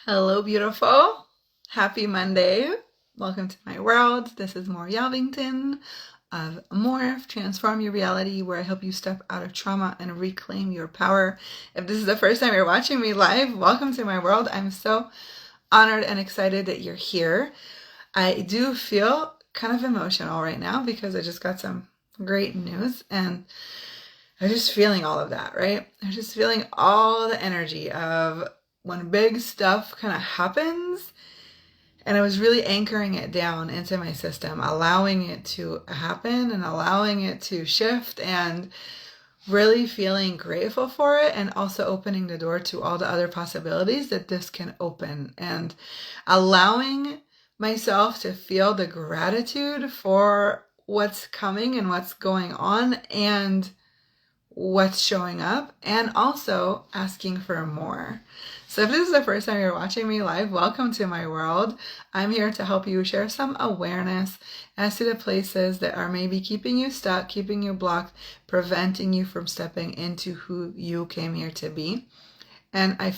Hello, beautiful. Happy Monday. Welcome to my world. This is More Yelvington of Morph, Transform Your Reality, where I help you step out of trauma and reclaim your power. If this is the first time you're watching me live, welcome to my world. I'm so honored and excited that you're here. I do feel kind of emotional right now because I just got some great news and I'm just feeling all of that, right? I'm just feeling all the energy of when big stuff kind of happens, and I was really anchoring it down into my system, allowing it to happen and allowing it to shift and really feeling grateful for it, and also opening the door to all the other possibilities that this can open, and allowing myself to feel the gratitude for what's coming and what's going on and what's showing up, and also asking for more. So if this is the first time you're watching me live, welcome to my world. I'm here to help you share some awareness as to the places that are maybe keeping you stuck, keeping you blocked, preventing you from stepping into who you came here to be. And I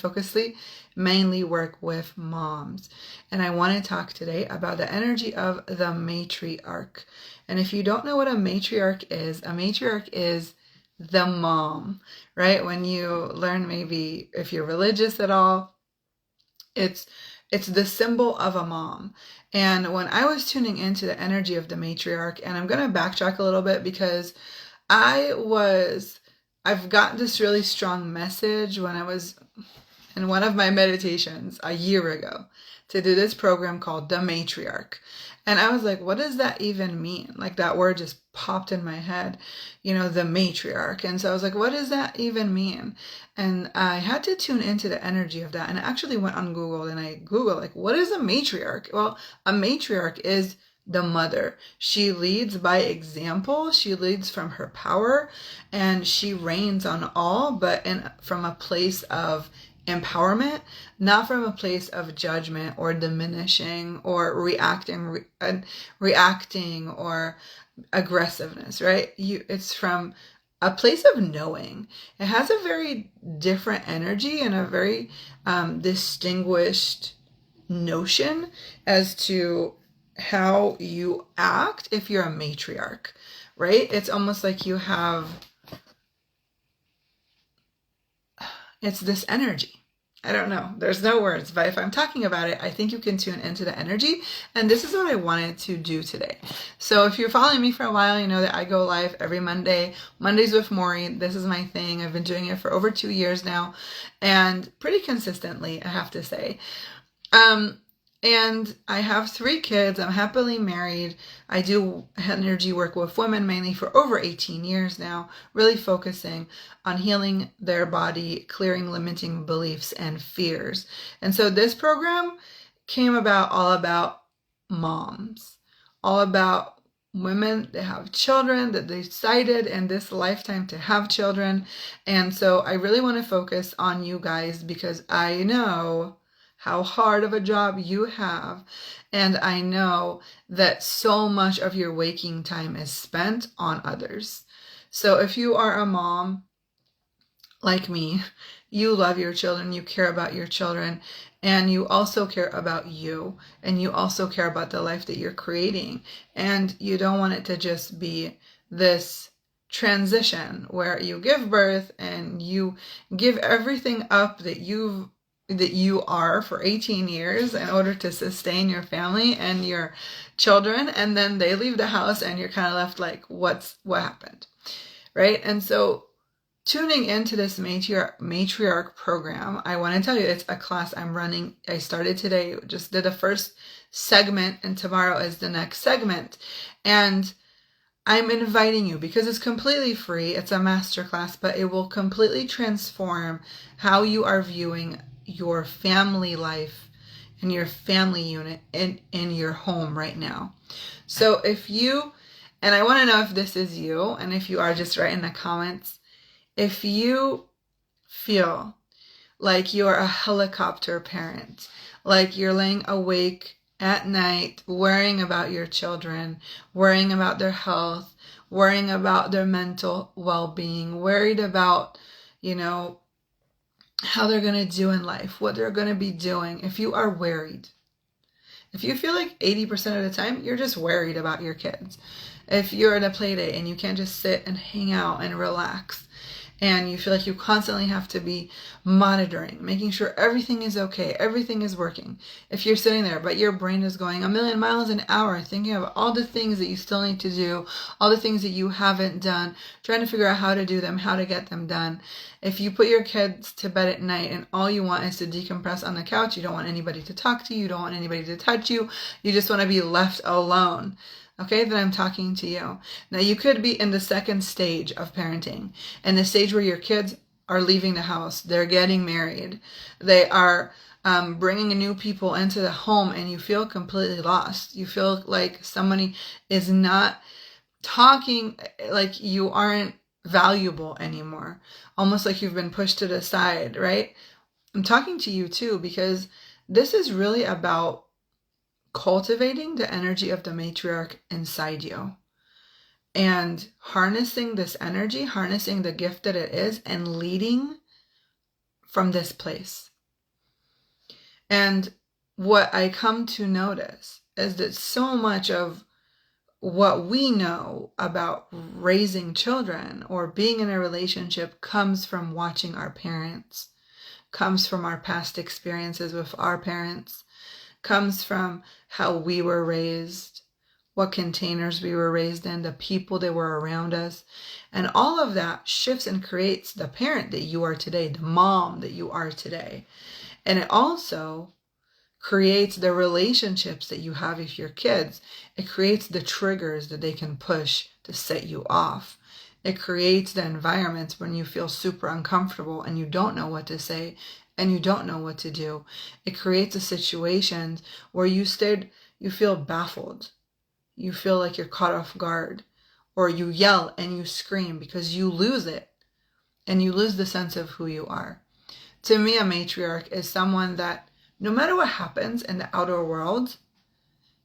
mainly work with moms. And I want to talk today about the energy of the matriarch. And if you don't know what a matriarch is the mom, right? When you learn, maybe if you're religious at all, it's the symbol of a mom. And when I was tuning into the energy of the matriarch, and I'm going to backtrack a little bit because I've got this really strong message when I was in one of my meditations a year ago to do this program called the matriarch. And I was like, what does that even mean? Like, that word just popped in my head, the matriarch. And so I was like, what does that even mean? And I had to tune into the energy of that. And I actually went on Google and I Googled, like, what is a matriarch? Well, a matriarch is the mother. She leads by example. She leads from her power, and she reigns on all, but from a place of empowerment, not from a place of judgment or diminishing or reacting or aggressiveness, right? It's from a place of knowing. It has a very different energy and a very distinguished notion as to how you act if you're a matriarch, right? It's almost like it's this energy. I don't know. There's no words, but if I'm talking about it, I think you can tune into the energy. And this is what I wanted to do today. So if you're following me for a while, you know that I go live every Mondays with Maury. This is my thing. I've been doing it for over 2 years now, and pretty consistently, I have to say. And I have 3 kids. I'm happily married. I do energy work with women mainly for over 18 years now, really focusing on healing their body, clearing limiting beliefs and fears. And so this program came about all about moms, all about women that have children, that they decided in this lifetime to have children. And so I really want to focus on you guys because I know how hard of a job you have. And I know that so much of your waking time is spent on others. So if you are a mom like me, you love your children, you care about your children, and you also care about you, and you also care about the life that you're creating. And you don't want it to just be this transition where you give birth and you give everything up that you are for 18 years in order to sustain your family and your children, and then they leave the house and you're kind of left like, what happened, right? And so tuning into this matriarch program, I want to tell you, it's a class I'm running. I started today, just did the first segment, and tomorrow is the next segment. And I'm inviting you because it's completely free. It's a masterclass, but it will completely transform how you are viewing your family life and your family unit in your home right now. So and I want to know if this is you, and if you are, just write in the comments. If you feel like you're a helicopter parent, like you're laying awake at night worrying about your children, worrying about their health, worrying about their mental well-being, worried about, how they're going to do in life, what they're going to be doing. If you are worried, if you feel like 80% of the time you're just worried about your kids, if you're at a play date and you can't just sit and hang out and relax, and you feel like you constantly have to be monitoring, making sure everything is okay, everything is working. If you're sitting there, but your brain is going a million miles an hour, thinking of all the things that you still need to do, all the things that you haven't done, trying to figure out how to do them, how to get them done. If you put your kids to bed at night and all you want is to decompress on the couch, you don't want anybody to talk to you, you don't want anybody to touch you, you just want to be left alone. Okay, then I'm talking to you. Now, you could be in the second stage of parenting, and the stage where your kids are leaving the house, they're getting married, they are bringing new people into the home, and you feel completely lost. You feel like somebody is not talking, like you aren't valuable anymore, almost like you've been pushed to the side, right? I'm talking to you too, because this is really about cultivating the energy of the matriarch inside you and harnessing this energy, harnessing the gift that it is, and leading from this place. And what I come to notice is that so much of what we know about raising children or being in a relationship comes from watching our parents, comes from our past experiences with our parents, comes from how we were raised, what containers we were raised in, the people that were around us. And all of that shifts and creates the parent that you are today, the mom that you are today. And it also creates the relationships that you have with your kids. It creates the triggers that they can push to set you off. It creates the environments when you feel super uncomfortable and you don't know what to say and you don't know what to do. It creates a situation where you feel baffled. You feel like you're caught off guard, or you yell and you scream because you lose it and you lose the sense of who you are. To me, a matriarch is someone that no matter what happens in the outer world,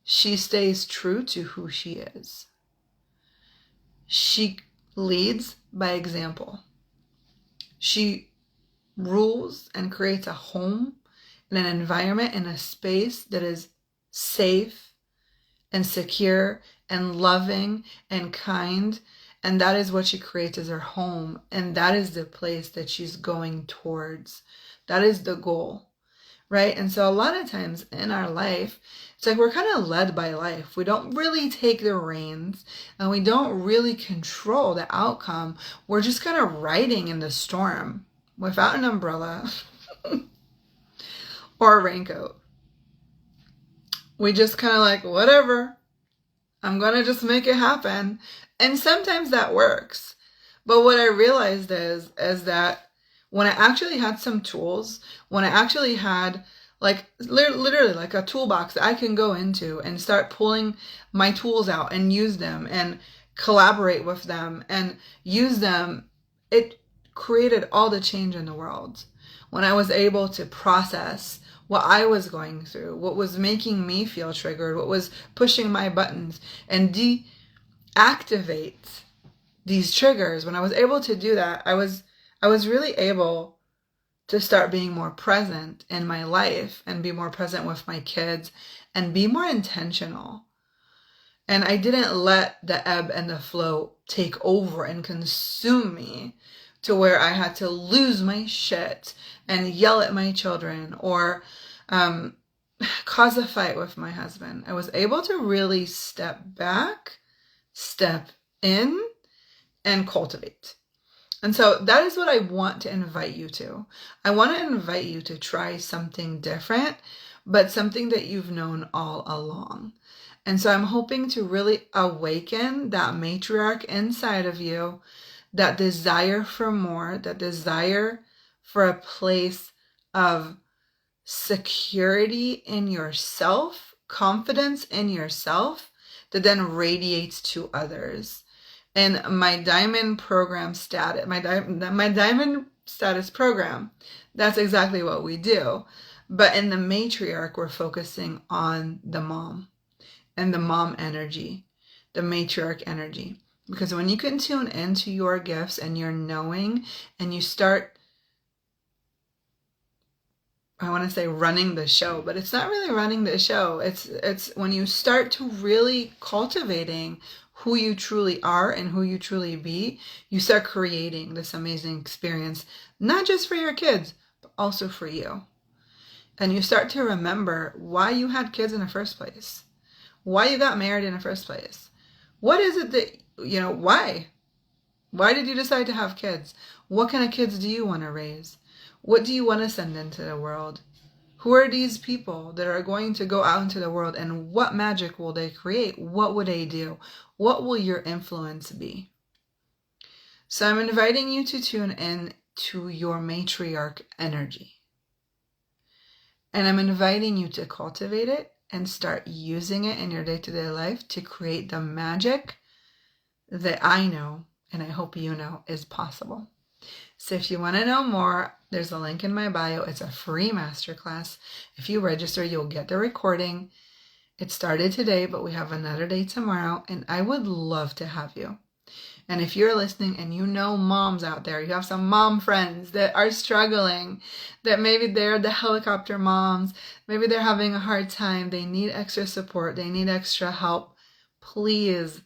she stays true to who she is. She leads by example. She rules and creates a home and an environment and a space that is safe and secure and loving and kind. And that is what she creates as her home. And that is the place that she's going towards. That is the goal, right? And so a lot of times in our life, it's like we're kind of led by life. We don't really take the reins and we don't really control the outcome. We're just kind of riding in the storm without an umbrella or a raincoat. We just kind of like, whatever, I'm going to just make it happen. And sometimes that works. But what I realized is that when I actually had some tools, when I actually had like literally like a toolbox that I can go into and start pulling my tools out and use them and collaborate with them and use them, it created all the change in the world. When I was able to process what I was going through, what was making me feel triggered, what was pushing my buttons, and deactivate these triggers. When I was able to do that, I was really able to start being more present in my life and be more present with my kids and be more intentional. And I didn't let the ebb and the flow take over and consume me to where I had to lose my shit and yell at my children or cause a fight with my husband. I was able to really step back, step in, and cultivate. And so that is what I want to invite you to. I want to invite you to try something different, but something that you've known all along. And so I'm hoping to really awaken that matriarch inside of you, that desire for more, that desire for a place of security in yourself, confidence in yourself, that then radiates to others. And my diamond program status, my diamond status program, that's exactly what we do. But in the matriarch, we're focusing on the mom and the mom energy, the matriarch energy. Because when you can tune into your gifts and your knowing and you start I want to say running the show, but it's not really running the show. It's when you start to really cultivating who you truly are and who you truly be, you start creating this amazing experience, not just for your kids, but also for you. And you start to remember why you had kids in the first place, why you got married in the first place. What is it that, why? Why did you decide to have kids? What kind of kids do you want to raise? What do you want to send into the world? Who are these people that are going to go out into the world, and what magic will they create? What will they do? What will your influence be? So I'm inviting you to tune in to your matriarch energy. And I'm inviting you to cultivate it and start using it in your day-to-day life to create the magic that I know, and I hope you know, is possible. So if you want to know more, there's a link in my bio. It's a free masterclass. If you register, you'll get the recording. It started today, but we have another day tomorrow, and I would love to have you. And if you're listening and you know moms out there, you have some mom friends that are struggling, that maybe they're the helicopter moms, maybe they're having a hard time, they need extra support, they need extra help, please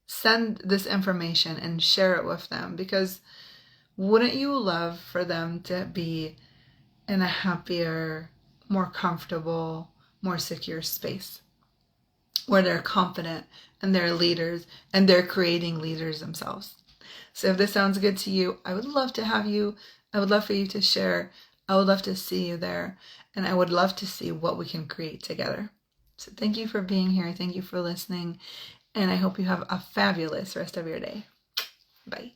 send this information and share it with them, because wouldn't you love for them to be in a happier, more comfortable, more secure space where they're confident and they're leaders and they're creating leaders themselves? So if this sounds good to you, I would love to have you. I would love for you to share. I would love to see you there. And I would love to see what we can create together. So thank you for being here. Thank you for listening. And I hope you have a fabulous rest of your day. Bye.